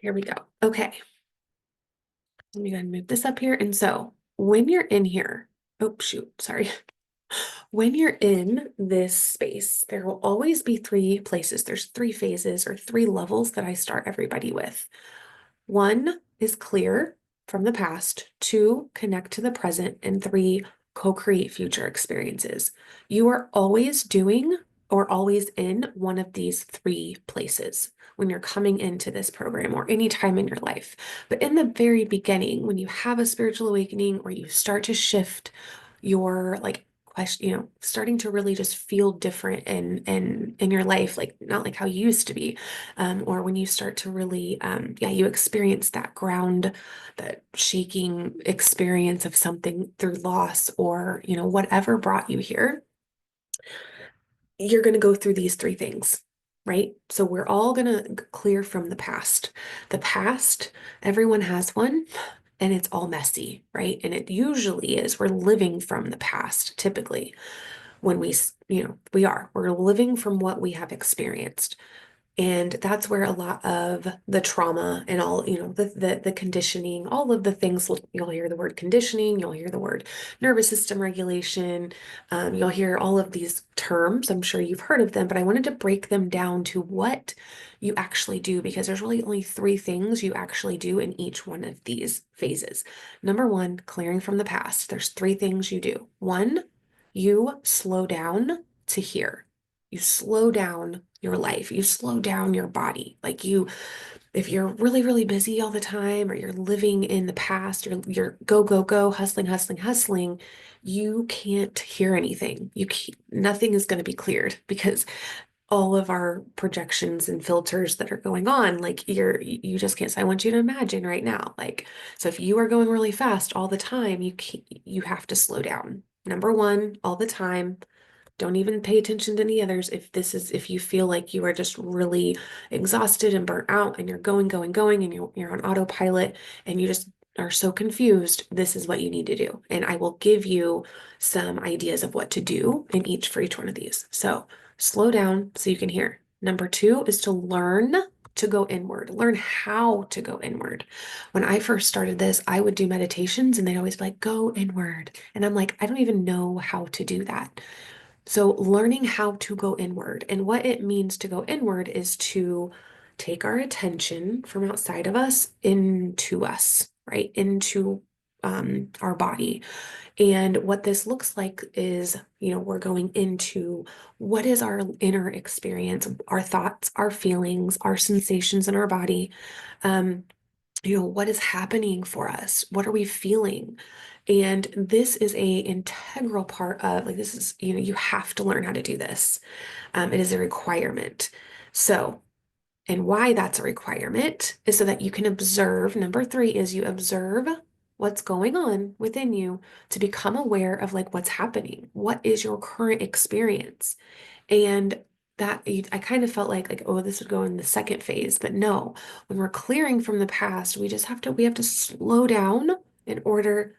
Here we go. Okay. Let me go ahead and move this up here. And so when you're in here, oh, shoot, sorry. When you're in this space, there will always be three places. There's three phases or three levels that I start everybody with. One is clear from the past, two, connect to the present, and three, co-create future experiences. You are always doing or always in one of these three places when you're coming into this program or any time in your life. But in the very beginning, when you have a spiritual awakening or you start to shift your question, starting to really just feel different in your life, like not like how you used to be, or when you start to really, you experience that ground, that shaking experience of something through loss or, whatever brought you here, you're going to go through these three things, right? So we're all going to clear from the past. The past, everyone has one. And it's all messy, right? And it usually is. We're living from the past, typically, when we're living from what we have experienced. And that's where a lot of the trauma and all, the conditioning, all of the things, you'll hear the word conditioning, you'll hear the word nervous system regulation, you'll hear all of these terms. I'm sure you've heard of them, but I wanted to break them down to what you actually do, because there's really only three things you actually do in each one of these phases. Number one, clearing from the past. There's three things you do. One, you slow down to hear. You slow down your life. You slow down your body. If you're really, really busy all the time, or you're living in the past, you're go, go, go, hustling, hustling, hustling, you can't hear anything. Nothing is going to be cleared, because all of our projections and filters that are going on, you just can't. So I want you to imagine right now, so if you are going really fast all the time, you have to slow down. Number one, all the time. Don't even pay attention to any others. If you feel like you are just really exhausted and burnt out and you're going, going, going, and you're on autopilot and you just are so confused, this is what you need to do. And I will give you some ideas of what to do for each one of these. So slow down so you can hear. Number two is to learn to go inward, learn how to go inward. When I first started this, I would do meditations and they'd always be like, go inward. And I'm like, I don't even know how to do that. So learning how to go inward, and what it means to go inward is to take our attention from outside of us into us, right? Into our body. And what this looks like is, we're going into what is our inner experience, our thoughts, our feelings, our sensations in our body. Um, what is happening for us? What are we feeling? And this is a integral part of, this is, you have to learn how to do this. It is a requirement. So, and why that's a requirement is so that you can observe. Number three is you observe what's going on within you to become aware of what's happening. What is your current experience? And I kind of felt oh, this would go in the second phase, but no, when we're clearing from the past, we have to slow down in order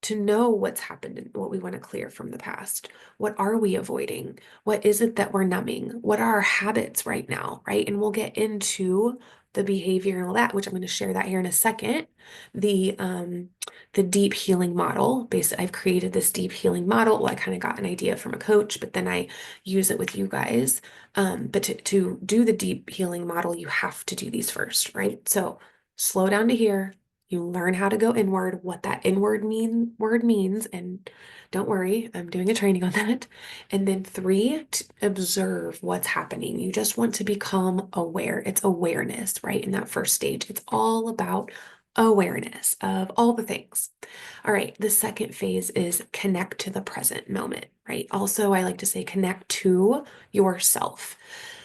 to know what's happened and what we want to clear from the past. What are we avoiding? What is it that we're numbing? What are our habits right now, right? And we'll get into the behavior and all that, which I'm going to share that here in a second. The deep healing model. Basically, I've created this deep healing model. Well, I kind of got an idea from a coach, but then I use it with you guys. But to do the deep healing model, you have to do these first, right? So slow down to here. You learn how to go inward, what that word means, and don't worry, I'm doing a training on that. And then three, to observe what's happening. You just want to become aware. It's awareness, right? In that first stage, it's all about awareness of all the things. All right, the second phase is connect to the present moment, right? Also, I like to say connect to yourself.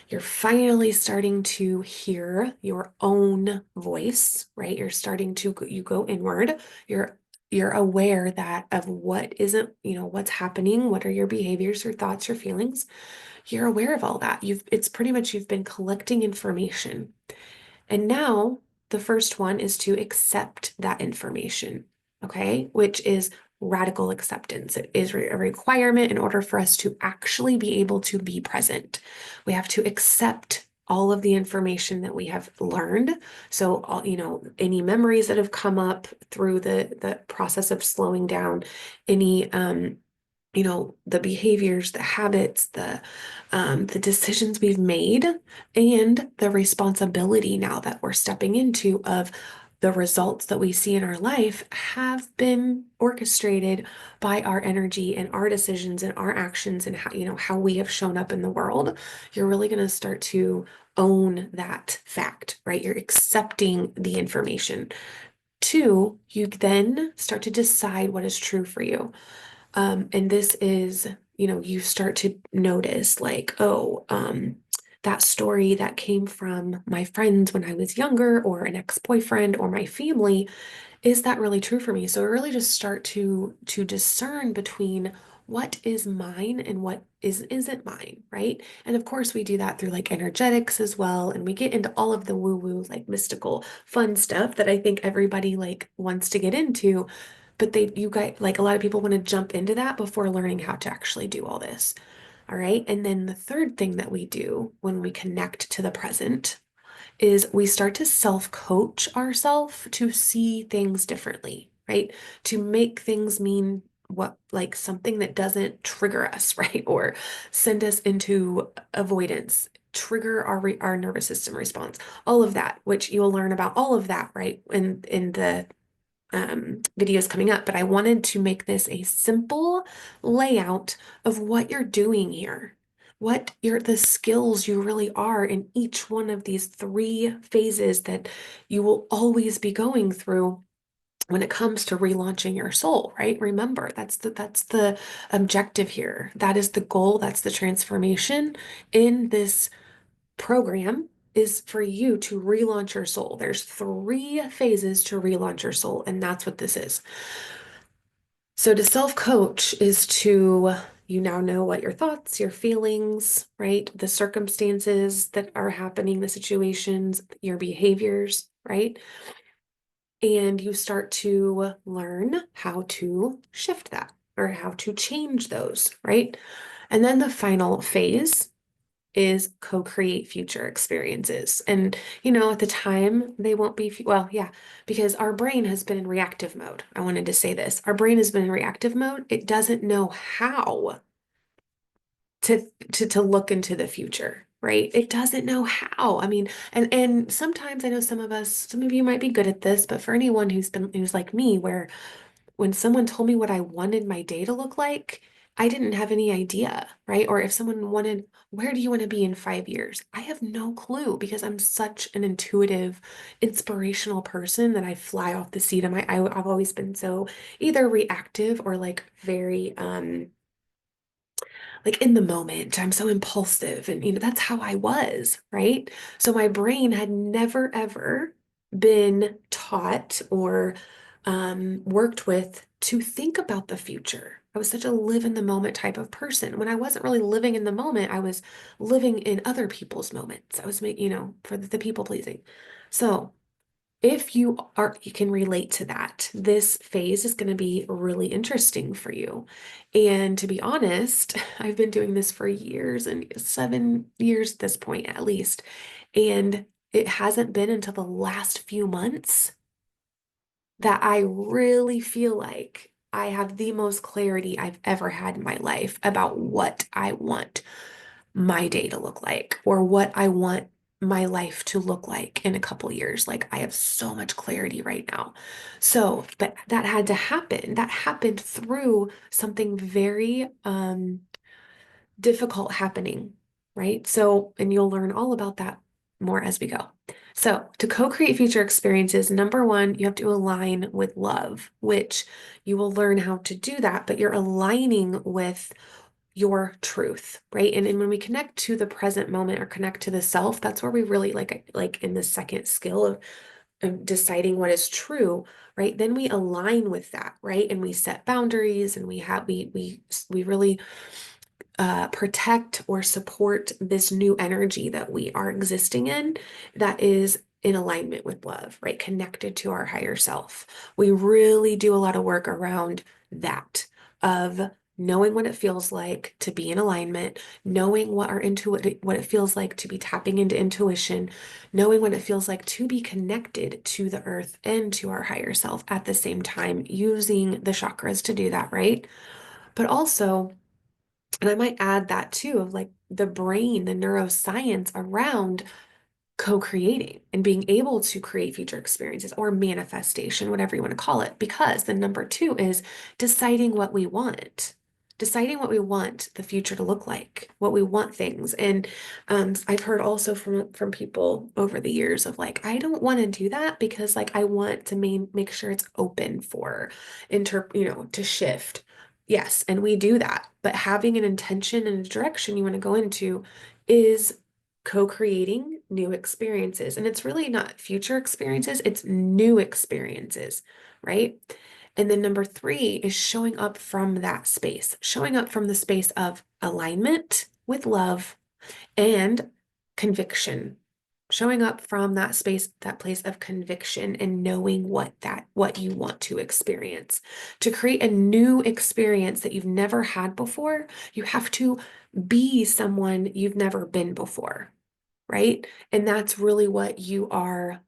You're finally starting to hear your own voice, right? You go inward. You're aware that of what isn't, what's happening, what are your behaviors, your thoughts, your feelings. You're aware of all that. It's pretty much you've been collecting information. And now the first one is to accept that information, okay? Which is radical acceptance. It is a requirement in order for us to actually be able to be present. We have to accept all of the information that we have learned. So, all, any memories that have come up through the process of slowing down, any the behaviors, the habits, the decisions we've made, and the responsibility now that we're stepping into of the results that we see in our life have been orchestrated by our energy and our decisions and our actions and how we have shown up in the world. You're really going to start to own that fact, right? You're accepting the information. Two, you then start to decide what is true for you. And this is, you start to notice like, oh, that story that came from my friends when I was younger, or an ex-boyfriend, or my family, is that really true for me? So I really just start to discern between what is mine and what isn't mine, right? And of course we do that through like energetics as well. And we get into all of the woo-woo, like mystical, fun stuff that I think everybody like wants to get into. But you guys, like a lot of people want to jump into that before learning how to actually do all this. All right. And then the third thing that we do when we connect to the present is we start to self-coach ourselves to see things differently, right? To make things mean what, like something that doesn't trigger us, right? Or send us into avoidance, trigger our nervous system response, all of that, which you'll learn about all of that, right? In the videos coming up, but I wanted to make this a simple layout of what you're doing here, the skills you really are in each one of these three phases that you will always be going through when it comes to relaunching your soul, right? Remember, that's the objective here. That is the goal, that's the transformation in this program, is for you to relaunch your soul. There's three phases to relaunch your soul, and that's what this is. So to self-coach is to, you now know what your thoughts, your feelings, right? The circumstances that are happening, the situations, your behaviors, right? And you start to learn how to shift that or how to change those, right? And then the final phase is co-create future experiences. And, at the time, they won't be, well, yeah, because our brain has been in reactive mode. I wanted to say this. Our brain has been in reactive mode. It doesn't know how to look into the future, right? It doesn't know how. I mean, and sometimes I know some of you might be good at this, but for anyone who's like me, where when someone told me what I wanted my day to look like, I didn't have any idea, right? Or if someone wanted, where do you want to be in 5 years? I have no clue because I'm such an intuitive, inspirational person that I fly off the seat of I've always been so either reactive or like very, like in the moment. I'm so impulsive, and that's how I was, right? So my brain had never ever been taught or worked with to think about the future. I was such a live in the moment type of person. When I wasn't really living in the moment, I was living in other people's moments. I was making, for the people pleasing. So if you can relate to that, this phase is going to be really interesting for you. And to be honest, I've been doing this for years, and 7 years at this point at least. And it hasn't been until the last few months that I really feel like I have the most clarity I've ever had in my life about what I want my day to look like, or what I want my life to look like in a couple years. Like I have so much clarity right now. So, but that had to happen. That happened through something very difficult happening, right? So, and you'll learn all about that more as we go. So, to co-create future experiences, number one, you have to align with love, which you will learn how to do that, but you're aligning with your truth, right? And when we connect to the present moment or connect to the self, that's where we really like in the second skill of deciding what is true, right? Then we align with that, right? And we set boundaries, and we really protect or support this new energy that we are existing in, that is in alignment with love, right? Connected to our higher self. We really do a lot of work around that, of knowing what it feels like to be in alignment, knowing what it feels like to be tapping into intuition, knowing what it feels like to be connected to the earth and to our higher self at the same time, using the chakras to do that, right? But also, and I might add that too, of like the brain, the neuroscience around co-creating and being able to create future experiences or manifestation, whatever you want to call it, because the number two is deciding what we want. Deciding what we want the future to look like, what we want things. And I've heard also from people over the years of like, I don't want to do that because like I want to make sure it's open for to shift. Yes, and we do that. But having an intention and a direction you want to go into is co-creating new experiences. And it's really not future experiences, it's new experiences, right? And then number three is showing up from that space, showing up from the space of alignment with love and conviction. Showing up from that space, that place of conviction and knowing what you want to experience. To create a new experience that you've never had before, you have to be someone you've never been before, right? And that's really what you are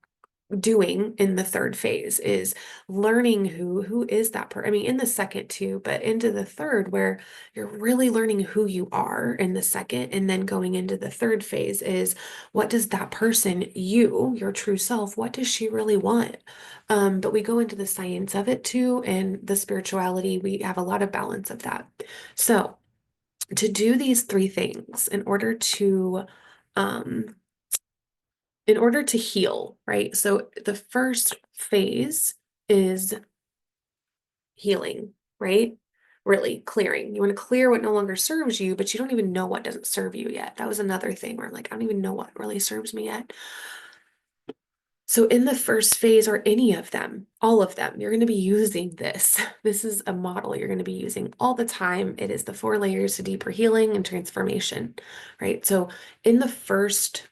doing in the third phase is learning who is that person. I mean, in the second too, but into the third where you're really learning who you are in the second, and then going into the third phase is what does that person, your true self, what does she really want? But we go into the science of it too, and the spirituality, we have a lot of balance of that. So to do these three things um in order to heal, right? So the first phase is healing, right? Really clearing. You want to clear what no longer serves you, but you don't even know what doesn't serve you yet. That was another thing where I'm like, I don't even know what really serves me yet. So in the first phase, or any of them, all of them, you're going to be using this. This is a model you're going to be using all the time. It is the 4 layers to deeper healing and transformation, right? So in the first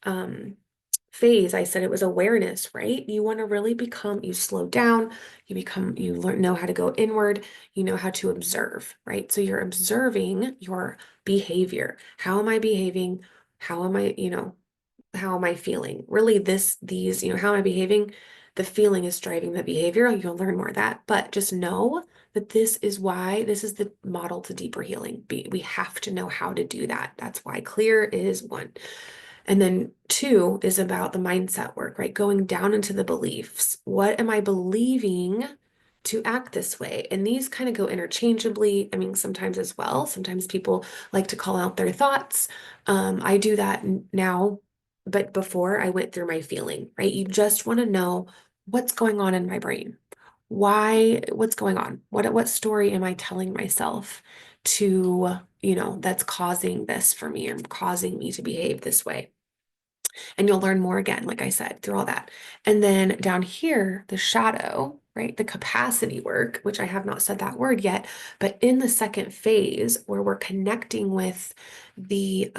phase, I said it was awareness, right? You want to really you slow down, you know how to go inward, you know how to observe, right? So you're observing your behavior. How am I behaving? How am I, how am I feeling? Really, how am I behaving? The feeling is driving the behavior. You'll learn more of that. But just know that this is the model to deeper healing. We have to know how to do that. That's why clear is one. And then two is about the mindset work, right? Going down into the beliefs. What am I believing to act this way? And these kind of go interchangeably. I mean, sometimes as well. Sometimes people like to call out their thoughts. I do that now, but before I went through my feeling, right? You just want to know what's going on in my brain. What's going on? What story am I telling myself that's causing this for me and causing me to behave this way? And you'll learn more again, like I said, through all that. And then down here, the shadow, right? The capacity work, which I have not said that word yet, but in the second phase where we're connecting with the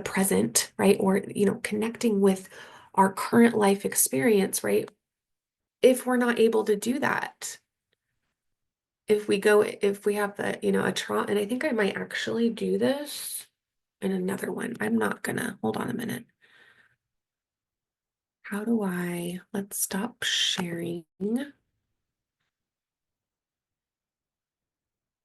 present, right? Or, connecting with our current life experience, right? If we're not able to do that, if we have a trauma, and I think I might actually do this in another one. I'm not gonna, hold on a minute. Let's stop sharing.